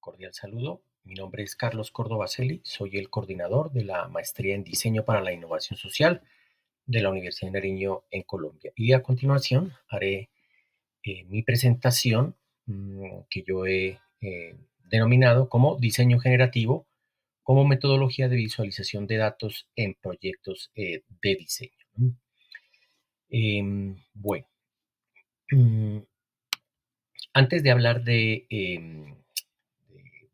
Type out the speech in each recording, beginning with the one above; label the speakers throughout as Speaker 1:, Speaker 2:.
Speaker 1: cordial saludo. Mi nombre es Carlos Córdoba Celi, soy el coordinador de la Maestría en Diseño para la Innovación Social de la Universidad de Nariño en Colombia. Y a continuación haré mi presentación que yo he denominado como diseño generativo como metodología de visualización de datos en proyectos de diseño. Bueno, mm, antes de hablar de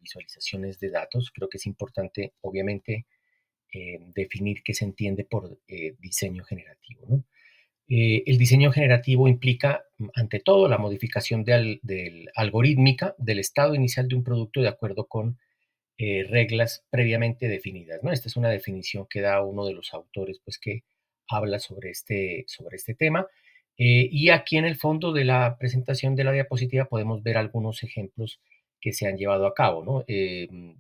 Speaker 1: visualizaciones de datos, creo que es importante, obviamente, definir qué se entiende por diseño generativo, ¿no? El diseño generativo implica, ante todo, la modificación del algorítmica del estado inicial de un producto de acuerdo con reglas previamente definidas, ¿no? Esta es una definición que da uno de los autores, pues, que habla sobre este tema. Y aquí en el fondo de la presentación de la diapositiva podemos ver algunos ejemplos que se han llevado a cabo, ¿no?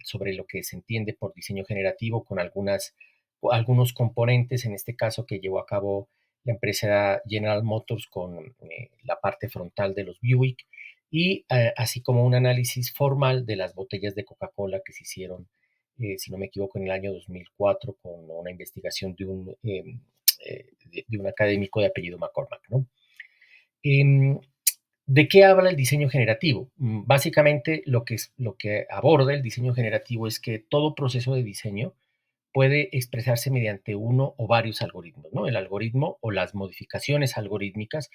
Speaker 1: Sobre lo que se entiende por diseño generativo con algunos componentes, en este caso que llevó a cabo la empresa General Motors con la parte frontal de los Buick y así como un análisis formal de las botellas de Coca-Cola que se hicieron, si no me equivoco, en el año 2004 con una investigación de un académico de apellido McCormack, ¿no? Em, ¿De qué habla el diseño generativo? Básicamente lo que aborda el diseño generativo es que todo proceso de diseño puede expresarse mediante uno o varios algoritmos, ¿no? El algoritmo o las modificaciones algorítmicas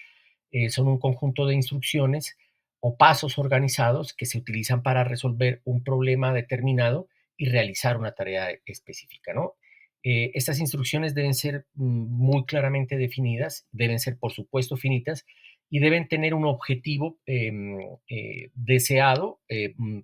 Speaker 1: son un conjunto de instrucciones o pasos organizados que se utilizan para resolver un problema determinado y realizar una tarea específica, ¿no? Estas instrucciones deben ser muy claramente definidas, deben ser, por supuesto, finitas y deben tener un objetivo deseado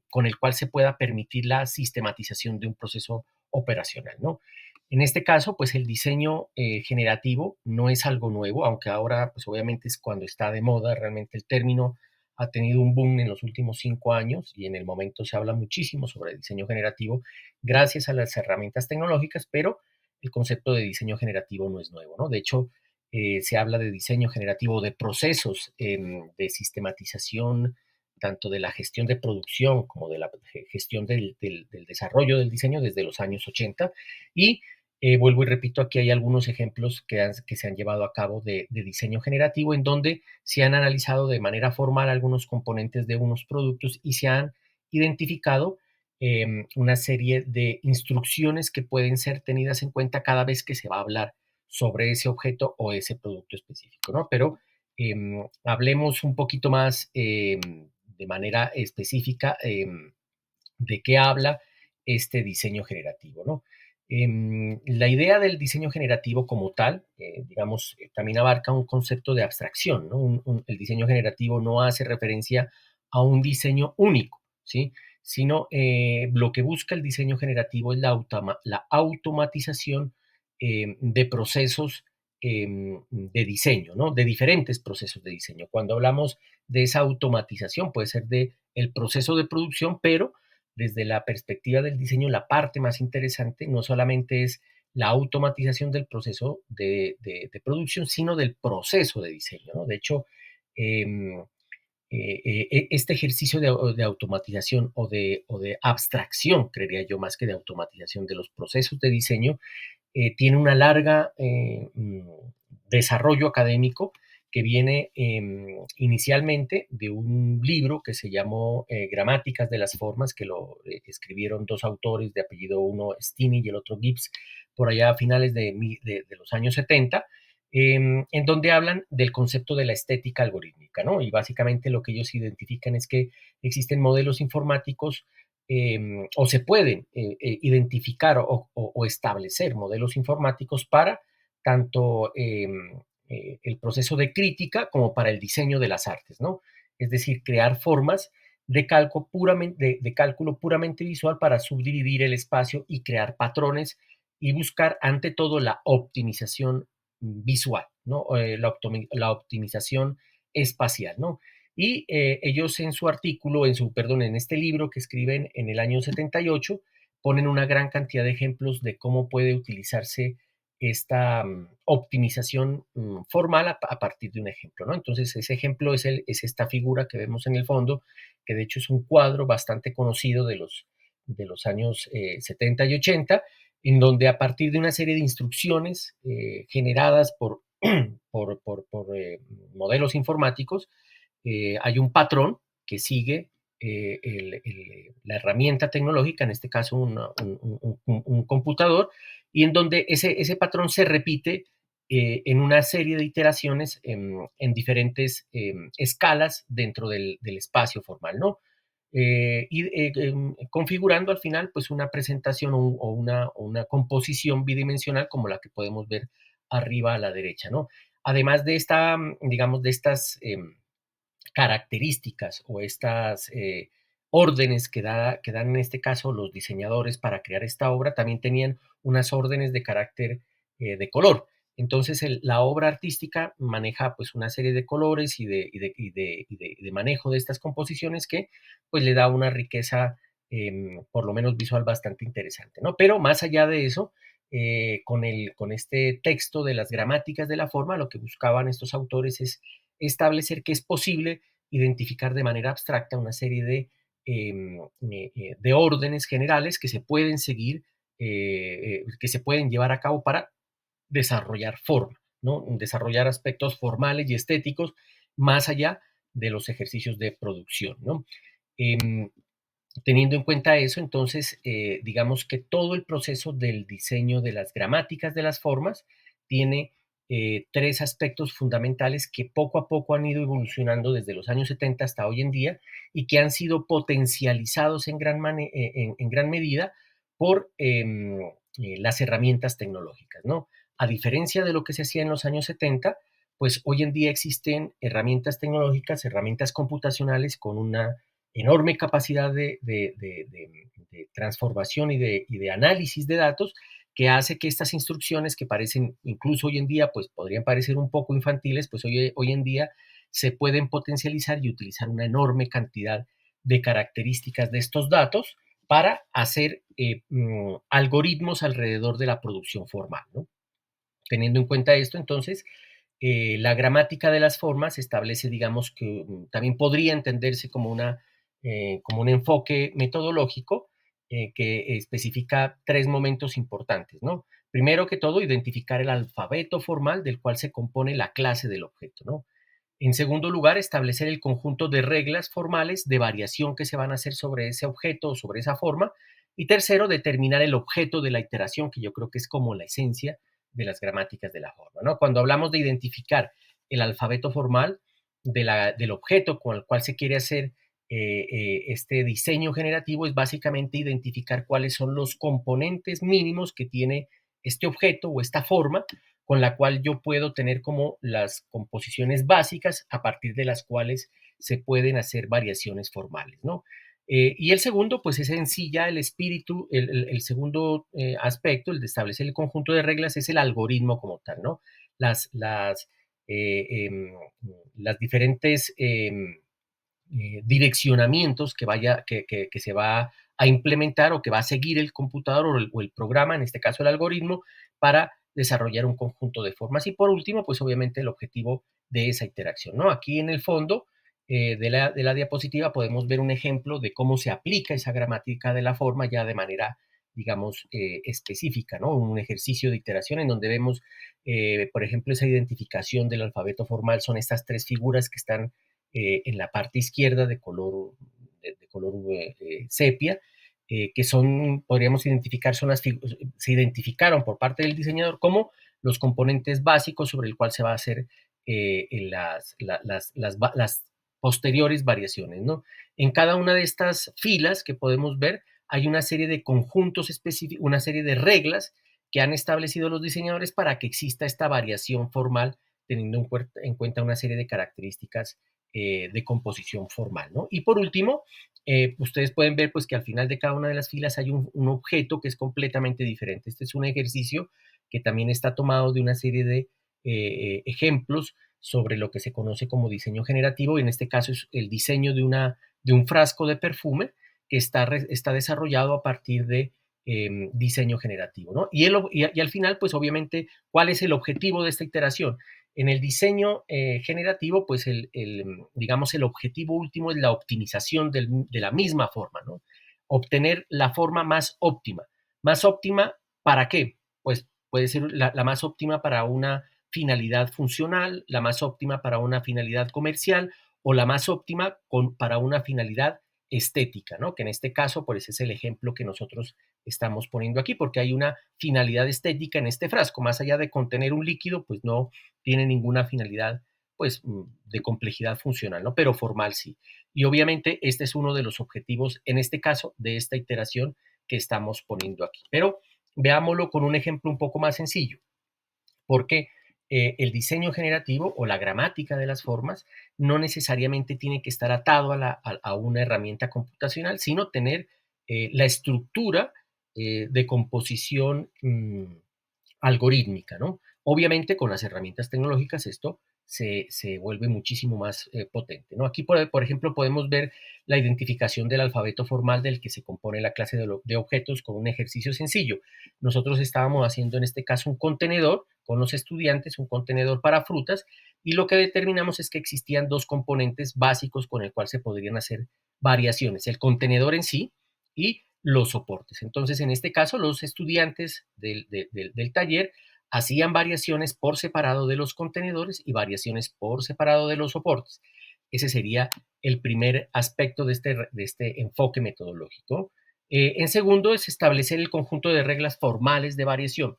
Speaker 1: con el cual se pueda permitir la sistematización de un proceso operacional, ¿no? En este caso, pues el diseño generativo no es algo nuevo, aunque ahora, pues obviamente es cuando está de moda, realmente el término ha tenido un boom en los últimos 5 años y en el momento se habla muchísimo sobre diseño generativo gracias a las herramientas tecnológicas, pero el concepto de diseño generativo no es nuevo, ¿no? De hecho, se habla de diseño generativo de procesos, de sistematización, tanto de la gestión de producción como de la gestión del desarrollo del diseño desde los años 80 y vuelvo y repito, aquí hay algunos ejemplos que se han llevado a cabo de diseño generativo en donde se han analizado de manera formal algunos componentes de unos productos y se han identificado una serie de instrucciones que pueden ser tenidas en cuenta cada vez que se va a hablar sobre ese objeto o ese producto específico, ¿no? Pero hablemos un poquito más de manera específica de qué habla este diseño generativo, ¿no? La idea del diseño generativo como tal, digamos, también abarca un concepto de abstracción, ¿no? El diseño generativo no hace referencia a un diseño único, ¿sí? Sino lo que busca el diseño generativo es la automatización de procesos de diseño, ¿no? De diferentes procesos de diseño. Cuando hablamos de esa automatización, puede ser de el proceso de producción, pero desde la perspectiva del diseño, la parte más interesante no solamente es la automatización del proceso de producción, sino del proceso de diseño, ¿no? De hecho, em, este ejercicio de automatización o de abstracción, creería yo, más que de automatización de los procesos de diseño, tiene una larga desarrollo académico que viene inicialmente de un libro que se llamó Gramáticas de las Formas, que lo escribieron dos autores de apellido, uno Stinney y el otro Gibbs, por allá a finales de los años 70, en donde hablan del concepto de la estética algorítmica, ¿no? Y básicamente lo que ellos identifican es que existen modelos informáticos o se pueden identificar o establecer modelos informáticos para tanto el proceso de crítica como para el diseño de las artes, ¿no? Es decir, crear formas de cálculo puramente visual para subdividir el espacio y crear patrones y buscar ante todo la optimización visual, ¿no? La optimización espacial, ¿no? Y ellos en su artículo, perdón, en este libro que escriben en el año 78, ponen una gran cantidad de ejemplos de cómo puede utilizarse esta optimización formal a partir de un ejemplo, ¿no? Entonces, ese ejemplo es esta figura que vemos en el fondo, que de hecho es un cuadro bastante conocido de los años 70 y 80, en donde a partir de una serie de instrucciones generadas por modelos informáticos, hay un patrón que sigue la herramienta tecnológica, en este caso un computador, y en donde ese patrón se repite en una serie de iteraciones en diferentes escalas dentro del espacio formal, ¿no? Configurando al final pues una presentación o una composición bidimensional como la que podemos ver arriba a la derecha, ¿no? Además de esta, digamos, de estas características o estas órdenes que dan en este caso los diseñadores para crear esta obra, también tenían unas órdenes de carácter de color. Entonces la obra artística maneja pues una serie de colores y de manejo de estas composiciones que pues le da una riqueza por lo menos visual bastante interesante, ¿no? Pero más allá de eso, con este texto de las gramáticas de la forma, lo que buscaban estos autores es establecer que es posible identificar de manera abstracta una serie de órdenes generales que se pueden seguir, que se pueden llevar a cabo para desarrollar forma, ¿no? Desarrollar aspectos formales y estéticos más allá de los ejercicios de producción, ¿no? Eh, Teniendo en cuenta eso, entonces, digamos que todo el proceso del diseño de las gramáticas de las formas tiene tres aspectos fundamentales que poco a poco han ido evolucionando desde los años 70 hasta hoy en día y que han sido potencializados en gran medida por las herramientas tecnológicas, ¿no? A diferencia de lo que se hacía en los años 70, pues hoy en día existen herramientas tecnológicas, herramientas computacionales con una enorme capacidad de transformación y de análisis de datos que hace que estas instrucciones que parecen, incluso hoy en día, pues podrían parecer un poco infantiles, pues hoy en día se pueden potencializar y utilizar una enorme cantidad de características de estos datos para hacer algoritmos alrededor de la producción formal, ¿no? Teniendo en cuenta esto, entonces, la gramática de las formas establece, digamos, que también podría entenderse como un enfoque metodológico que especifica tres momentos importantes, ¿no? Primero que todo, identificar el alfabeto formal del cual se compone la clase del objeto, ¿no? En segundo lugar, establecer el conjunto de reglas formales de variación que se van a hacer sobre ese objeto o sobre esa forma. Y tercero, determinar el objeto de la iteración, que yo creo que es como la esencia de las gramáticas de la forma, ¿no? Cuando hablamos de identificar el alfabeto formal del objeto con el cual se quiere hacer este diseño generativo, es básicamente identificar cuáles son los componentes mínimos que tiene este objeto o esta forma con la cual yo puedo tener como las composiciones básicas a partir de las cuales se pueden hacer variaciones formales, ¿no? Y el segundo, pues es en sí ya el espíritu, el segundo aspecto, el de establecer el conjunto de reglas, es el algoritmo como tal, ¿no? Las, las, eh, em, las diferentes direccionamientos que se va a implementar o que va a seguir el computador o el programa, en este caso el algoritmo, para desarrollar un conjunto de formas. Y por último, pues obviamente el objetivo de esa interacción, ¿no? Aquí en el fondo de la diapositiva podemos ver un ejemplo de cómo se aplica esa gramática de la forma ya de manera, digamos, específica, ¿no? Un ejercicio de iteración en donde vemos, por ejemplo, esa identificación del alfabeto formal son estas tres figuras que están en la parte izquierda de color sepia, que son, podríamos identificar, se identificaron por parte del diseñador como los componentes básicos sobre el cual se va a hacer las posteriores variaciones, ¿no? En cada una de estas filas que podemos ver hay una serie de conjuntos específicos, una serie de reglas que han establecido los diseñadores para que exista esta variación formal teniendo en cuenta una serie de características de composición formal, ¿no? Y por último, ustedes pueden ver pues que al final de cada una de las filas hay un objeto que es completamente diferente. Este es un ejercicio que también está tomado de una serie de ejemplos sobre lo que se conoce como diseño generativo, y en este caso es el diseño de un frasco de perfume que está desarrollado a partir de diseño generativo, ¿no? Y al final, pues obviamente, ¿cuál es el objetivo de esta iteración? En el diseño generativo, pues digamos, el objetivo último es la optimización de la misma forma, ¿no? Obtener la forma más óptima. ¿Más óptima para qué? Pues puede ser la más óptima para una finalidad funcional, la más óptima para una finalidad comercial o la más óptima para una finalidad estética, ¿no? Que en este caso, pues es el ejemplo que nosotros estamos poniendo aquí, porque hay una finalidad estética en este frasco, más allá de contener un líquido, pues no tiene ninguna finalidad, pues, de complejidad funcional, ¿no? Pero formal sí. Y obviamente este es uno de los objetivos, en este caso, de esta iteración que estamos poniendo aquí. Pero veámoslo con un ejemplo un poco más sencillo, porque el diseño generativo o la gramática de las formas no necesariamente tiene que estar atado a una herramienta computacional, sino tener la estructura de composición algorítmica, ¿no? Obviamente con las herramientas tecnológicas esto se vuelve muchísimo más potente, ¿no? Aquí, por ejemplo, podemos ver la identificación del alfabeto formal del que se compone la clase de objetos con un ejercicio sencillo. Nosotros estábamos haciendo en este caso un contenedor con los estudiantes, un contenedor para frutas, y lo que determinamos es que existían dos componentes básicos con el cual se podrían hacer variaciones, el contenedor en sí y los soportes. Entonces, en este caso, los estudiantes del taller hacían variaciones por separado de los contenedores y variaciones por separado de los soportes. Ese sería el primer aspecto de este enfoque metodológico. En segundo, es establecer el conjunto de reglas formales de variación.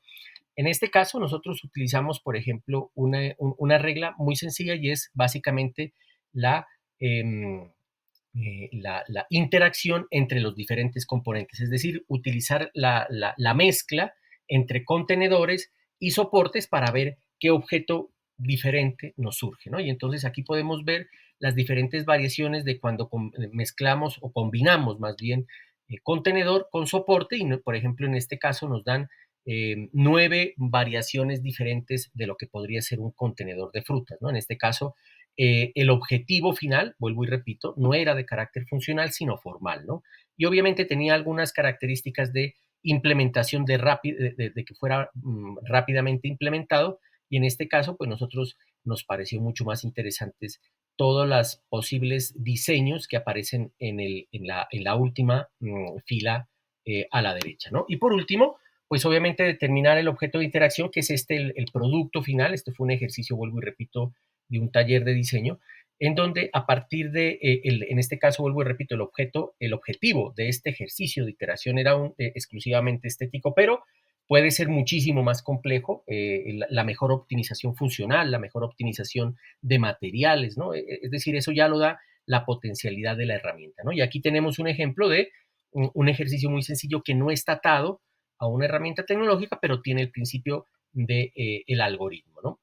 Speaker 1: En este caso, nosotros utilizamos, por ejemplo, una regla muy sencilla y es básicamente la, eh, la interacción entre los diferentes componentes, es decir, utilizar la mezcla entre contenedores y soportes para ver qué objeto diferente nos surge, ¿no? Y entonces aquí podemos ver las diferentes variaciones de cuando mezclamos o combinamos más bien contenedor con soporte y, por ejemplo, en este caso nos dan 9 variaciones diferentes de lo que podría ser un contenedor de frutas, ¿no? En este caso, el objetivo final, vuelvo y repito, no era de carácter funcional, sino formal, ¿no? Y obviamente tenía algunas características de implementación de que fuera rápidamente implementado, y en este caso, pues nosotros nos pareció mucho más interesantes todos los posibles diseños que aparecen en la última fila a la derecha, ¿no? Y por último, pues obviamente determinar el objeto de interacción, que es el producto final. Este fue un ejercicio, vuelvo y repito, de un taller de diseño, en donde a partir en este caso, vuelvo y repito, el objetivo de este ejercicio de iteración era exclusivamente estético, pero puede ser muchísimo más complejo, la mejor optimización funcional, la mejor optimización de materiales, ¿no? Es decir, eso ya lo da la potencialidad de la herramienta, ¿no? Y aquí tenemos un ejemplo de un ejercicio muy sencillo que no está atado a una herramienta tecnológica, pero tiene el principio del algoritmo, ¿no?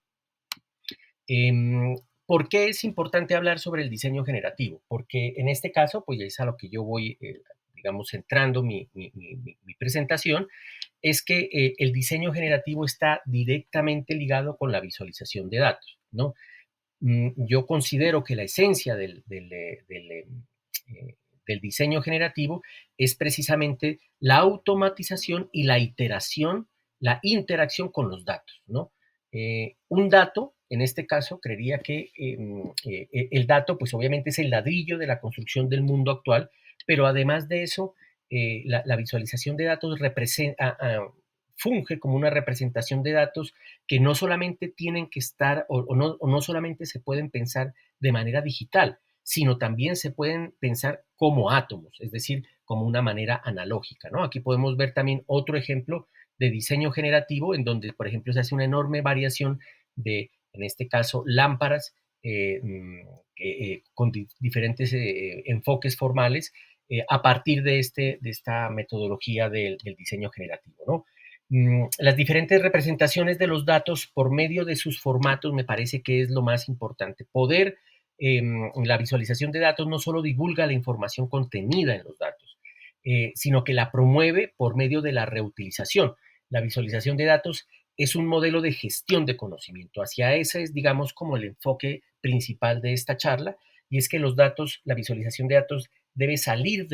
Speaker 1: ¿Por qué es importante hablar sobre el diseño generativo? Porque en este caso, pues ya es a lo que yo voy, digamos, centrando mi presentación, es que el diseño generativo está directamente ligado con la visualización de datos, ¿no? Yo considero que la esencia del diseño generativo es precisamente la automatización y la iteración, la interacción con los datos, ¿no? Un dato, en este caso, creería que el dato, pues obviamente es el ladrillo de la construcción del mundo actual, pero además de eso, la visualización de datos funge como una representación de datos que no solamente tienen que estar o no solamente se pueden pensar de manera digital, sino también se pueden pensar como átomos, es decir, como una manera analógica, ¿no? Aquí podemos ver también otro ejemplo de diseño generativo en donde, por ejemplo, se hace una enorme variación en este caso, lámparas con diferentes enfoques formales a partir de esta metodología del diseño generativo, ¿no? Las diferentes representaciones de los datos por medio de sus formatos me parece que es lo más importante. La visualización de datos no solo divulga la información contenida en los datos, sino que la promueve por medio de la reutilización. La visualización de datos es un modelo de gestión de conocimiento. Hacia ese es, digamos, como el enfoque principal de esta charla, y es que los datos, la visualización de datos debe salir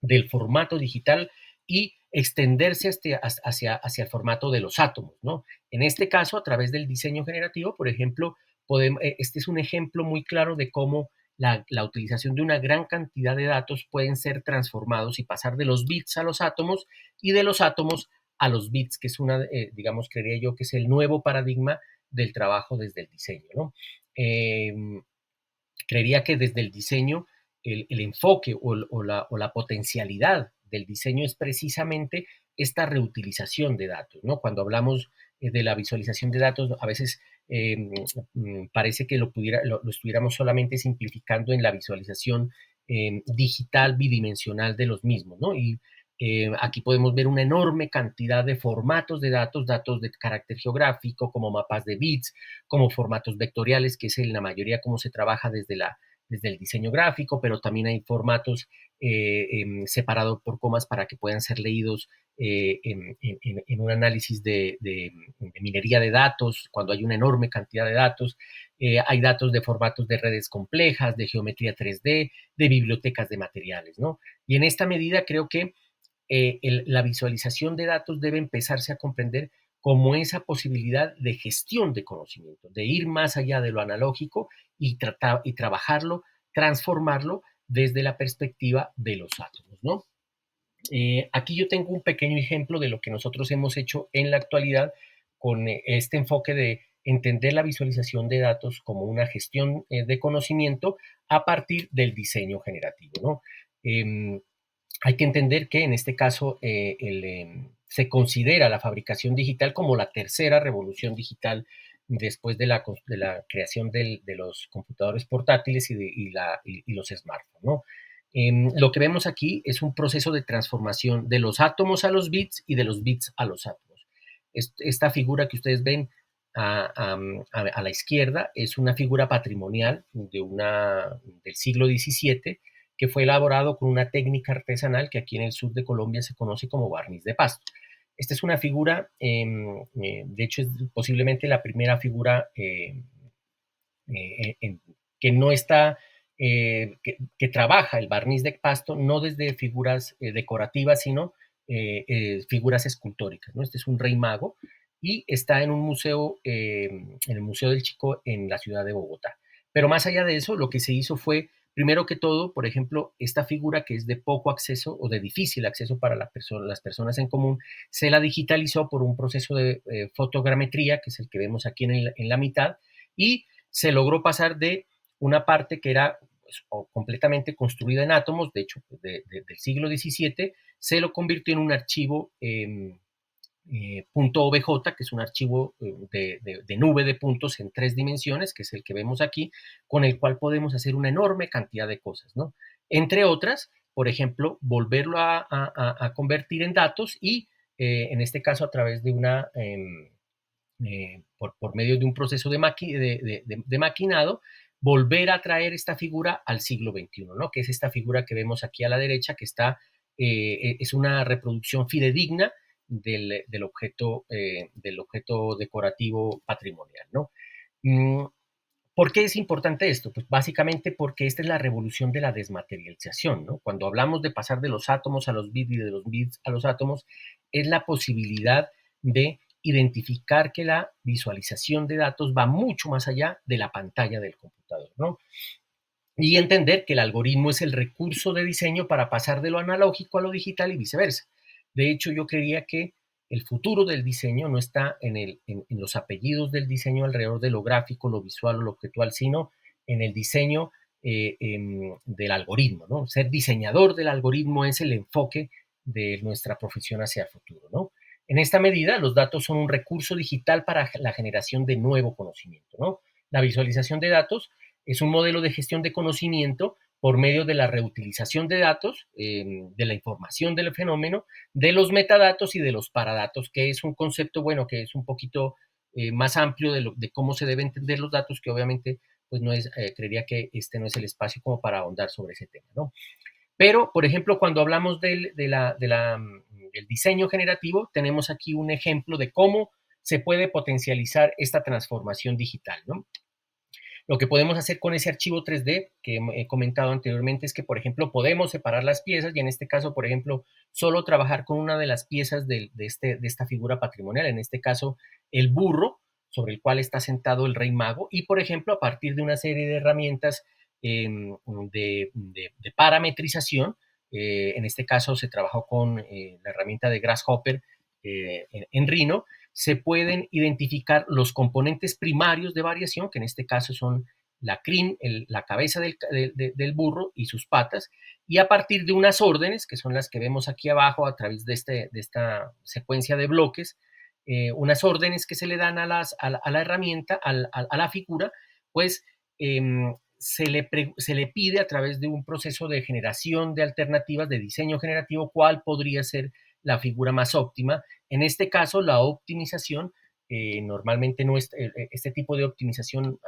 Speaker 1: del formato digital y extenderse hacia el formato de los átomos, ¿no? En este caso, a través del diseño generativo, por ejemplo, este es un ejemplo muy claro de cómo la utilización de una gran cantidad de datos pueden ser transformados y pasar de los bits a los átomos y de los átomos a los bits, que es digamos, creería yo que es el nuevo paradigma del trabajo desde el diseño, ¿no? Eh, Creería que desde el diseño, el enfoque o la potencialidad del diseño es precisamente esta reutilización de datos, ¿no? Cuando hablamos de la visualización de datos, a veces parece que lo estuviéramos solamente simplificando en la visualización digital bidimensional de los mismos, ¿no? Y aquí podemos ver una enorme cantidad de formatos de datos, datos de carácter geográfico, como mapas de bits, como formatos vectoriales, que es en la mayoría cómo se trabaja desde el diseño gráfico, pero también hay formatos separados por comas para que puedan ser leídos en un análisis de minería de datos, cuando hay una enorme cantidad de datos. Hay datos de formatos de redes complejas, de geometría 3D, de bibliotecas de materiales, ¿no? Y en esta medida creo que la visualización de datos debe empezarse a comprender como esa posibilidad de gestión de conocimiento, de ir más allá de lo analógico y trabajarlo, transformarlo desde la perspectiva de los átomos, ¿no? Aquí yo tengo un pequeño ejemplo de lo que nosotros hemos hecho en la actualidad con este enfoque de entender la visualización de datos como una gestión de conocimiento a partir del diseño generativo, ¿no? Hay que entender que en este caso se considera la fabricación digital como la tercera revolución digital después de la creación de los computadores portátiles y los smartphones, ¿no? Lo que vemos aquí es un proceso de transformación de los átomos a los bits y de los bits a los átomos. Esta figura que ustedes ven a la izquierda es una figura patrimonial del siglo XVII que fue elaborado con una técnica artesanal que aquí en el sur de Colombia se conoce como barniz de pasto. Esta es una figura, de hecho es posiblemente la primera figura que no está, que trabaja el barniz de pasto no desde figuras decorativas, sino figuras escultóricas, ¿no? Este es un rey mago y está en un museo, en el Museo del Chico en la ciudad de Bogotá. Pero más allá de eso, lo que se hizo fue, primero que todo, por ejemplo, esta figura que es de poco acceso o de difícil acceso para las personas en común, se la digitalizó por un proceso de fotogrametría, que es el que vemos aquí en la mitad, y se logró pasar de una parte que era pues, completamente construida en átomos, de hecho, del siglo XVII, se lo convirtió en un archivo .obj, que es un archivo de nube de puntos en 3 dimensiones, que es el que vemos aquí, con el cual podemos hacer una enorme cantidad de cosas, ¿no? Entre otras, por ejemplo, volverlo a convertir en datos y, en este caso, a través de por medio de un proceso de maquinado, volver a traer esta figura al siglo XXI, ¿no? Que es esta figura que vemos aquí a la derecha, que es una reproducción fidedigna del objeto decorativo patrimonial, ¿no? Mm, ¿Por qué es importante esto? Pues básicamente porque esta es la revolución de la desmaterialización, ¿no? Cuando hablamos de pasar de los átomos a los bits y de los bits a los átomos, es la posibilidad de identificar que la visualización de datos va mucho más allá de la pantalla del computador, ¿no? Y entender que el algoritmo es el recurso de diseño para pasar de lo analógico a lo digital y viceversa. De hecho, yo creía que el futuro del diseño no está en los apellidos del diseño alrededor de lo gráfico, lo visual o lo objetual, sino en el diseño del algoritmo, ¿no? Ser diseñador del algoritmo es el enfoque de nuestra profesión hacia el futuro, ¿no? En esta medida, los datos son un recurso digital para la generación de nuevo conocimiento, ¿no? La visualización de datos es un modelo de gestión de conocimiento por medio de la reutilización de datos, de la información del fenómeno, de los metadatos y de los paradatos, que es un concepto, bueno, que es un poquito más amplio de cómo se deben entender los datos, que obviamente, pues no es, creería que este no es el espacio como para ahondar sobre ese tema, ¿no? Pero, por ejemplo, cuando hablamos del diseño generativo, tenemos aquí un ejemplo de cómo se puede potencializar esta transformación digital, ¿no? Lo que podemos hacer con ese archivo 3D que he comentado anteriormente es que, por ejemplo, podemos separar las piezas y en este caso, por ejemplo, solo trabajar con una de las piezas de esta figura patrimonial, en este caso, el burro sobre el cual está sentado el rey mago y, por ejemplo, a partir de una serie de herramientas de parametrización, en este caso se trabajó con la herramienta de Grasshopper en Rhino, se pueden identificar los componentes primarios de variación, que en este caso son la crin, la cabeza del burro y sus patas, y a partir de unas órdenes, que son las que vemos aquí abajo a través de esta secuencia de bloques, unas órdenes que se le dan a la herramienta, a la figura, pues se le pide a través de un proceso de generación de alternativas, de diseño generativo, cuál podría ser la figura más óptima. En este caso, la optimización, normalmente no es, este tipo de optimización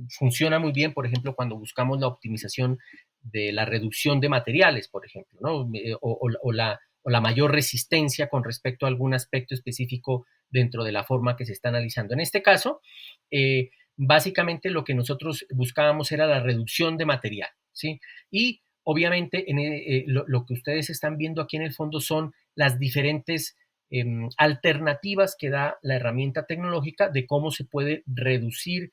Speaker 1: funciona muy bien, por ejemplo, cuando buscamos la optimización de la reducción de materiales, por ejemplo, ¿no? O la mayor resistencia con respecto a algún aspecto específico dentro de la forma que se está analizando. En este caso, básicamente lo que nosotros buscábamos era la reducción de material, ¿sí? Y obviamente lo que ustedes están viendo aquí en el fondo son las diferentes alternativas que da la herramienta tecnológica de cómo se puede reducir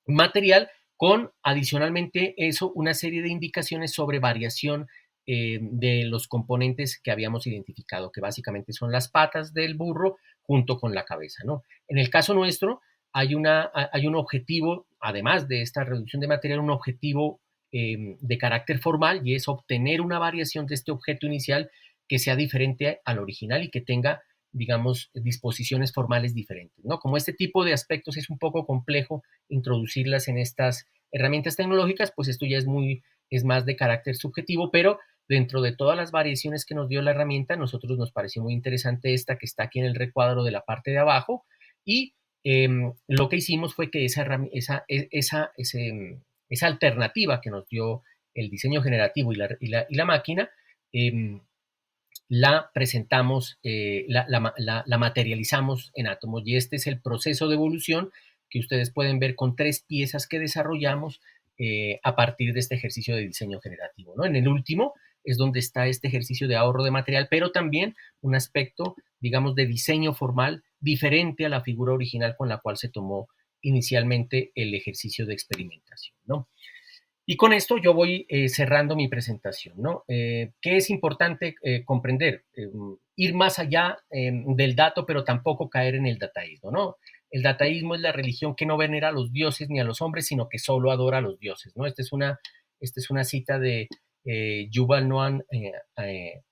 Speaker 1: material con adicionalmente eso una serie de indicaciones sobre variación de los componentes que habíamos identificado, que básicamente son las patas del burro junto con la cabeza, ¿no? En el caso nuestro hay un objetivo, además de esta reducción de material, un objetivo de carácter formal y es obtener una variación de este objeto inicial que sea diferente al original y que tenga, digamos, disposiciones formales diferentes, ¿no? Como este tipo de aspectos es un poco complejo introducirlas en estas herramientas tecnológicas, pues esto ya es más de carácter subjetivo, pero dentro de todas las variaciones que nos dio la herramienta, a nosotros nos pareció muy interesante esta que está aquí en el recuadro de la parte de abajo y lo que hicimos fue que esa alternativa que nos dio el diseño generativo y la máquina, eh, la presentamos, la materializamos en átomos y este es el proceso de evolución que ustedes pueden ver con 3 piezas que desarrollamos a partir de este ejercicio de diseño generativo, ¿no? En el último es donde está este ejercicio de ahorro de material, pero también un aspecto, digamos, de diseño formal diferente a la figura original con la cual se tomó inicialmente el ejercicio de experimentación, ¿no? Y con esto yo voy cerrando mi presentación, ¿no? ¿Qué es importante comprender? Ir más allá del dato, pero tampoco caer en el dataísmo, ¿no? El dataísmo es la religión que no venera a los dioses ni a los hombres, sino que solo adora a los dioses, ¿no? Esta es una cita de Yuval Noah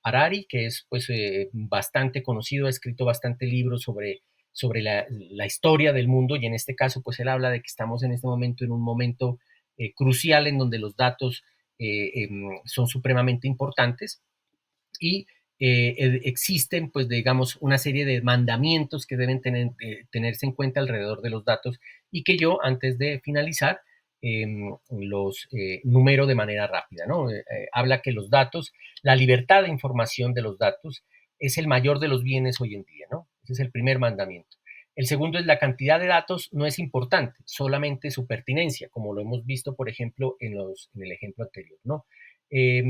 Speaker 1: Harari, que es pues bastante conocido, ha escrito bastante libros sobre la historia del mundo y en este caso pues él habla de que estamos en este momento en un momento crucial en donde los datos son supremamente importantes y existen, pues digamos, una serie de mandamientos que deben tenerse en cuenta alrededor de los datos y que yo, antes de finalizar, los numero de manera rápida, ¿no? Habla que los datos, la libertad de información de los datos es el mayor de los bienes hoy en día, ¿no? Ese es el primer mandamiento. El segundo es la cantidad de datos no es importante, solamente su pertinencia, como lo hemos visto, por ejemplo, en el ejemplo anterior, ¿no? Eh,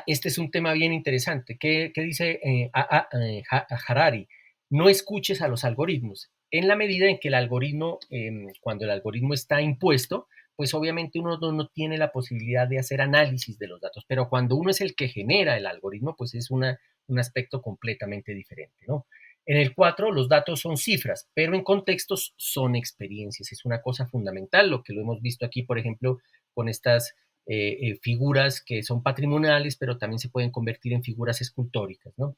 Speaker 1: este es un tema bien interesante. ¿Qué dice Harari? No escuches a los algoritmos. En la medida en que el algoritmo, cuando el algoritmo está impuesto, pues obviamente uno no tiene la posibilidad de hacer análisis de los datos, pero cuando uno es el que genera el algoritmo, pues es un aspecto completamente diferente, ¿no? En el 4, los datos son cifras, pero en contextos son experiencias. Es una cosa fundamental, lo que lo hemos visto aquí, por ejemplo, con estas figuras que son patrimoniales, pero también se pueden convertir en figuras escultóricas, ¿no?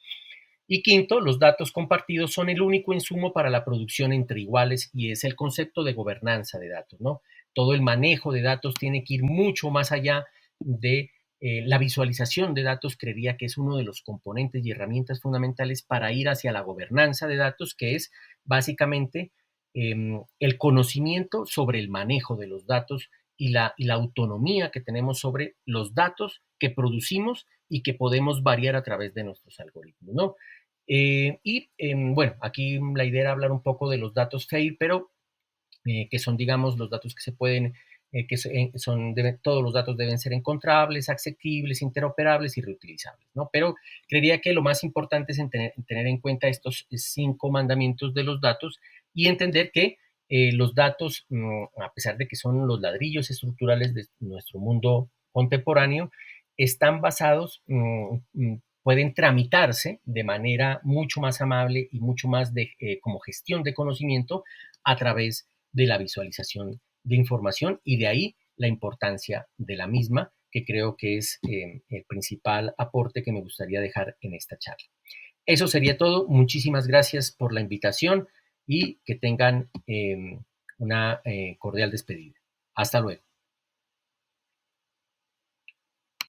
Speaker 1: Y quinto, los datos compartidos son el único insumo para la producción entre iguales y es el concepto de gobernanza de datos, ¿no? Todo el manejo de datos tiene que ir mucho más allá de la visualización de datos, creería que es uno de los componentes y herramientas fundamentales para ir hacia la gobernanza de datos, que es básicamente el conocimiento sobre el manejo de los datos y la autonomía que tenemos sobre los datos que producimos y que podemos variar a través de nuestros algoritmos, ¿no? Bueno, aquí la idea era hablar un poco de los datos FAIR, pero que son, digamos, los datos que se pueden, todos los datos deben ser encontrables, accesibles, interoperables y reutilizables, ¿no? Pero creería que lo más importante es tener en cuenta estos 5 mandamientos de los datos y entender que los datos, a pesar de que son los ladrillos estructurales de nuestro mundo contemporáneo, están basados, pueden tramitarse de manera mucho más amable y mucho más como gestión de conocimiento a través de la visualización de información y de ahí la importancia de la misma, que creo que es el principal aporte que me gustaría dejar en esta charla. Eso sería todo. Muchísimas gracias por la invitación y que tengan una cordial despedida. Hasta luego.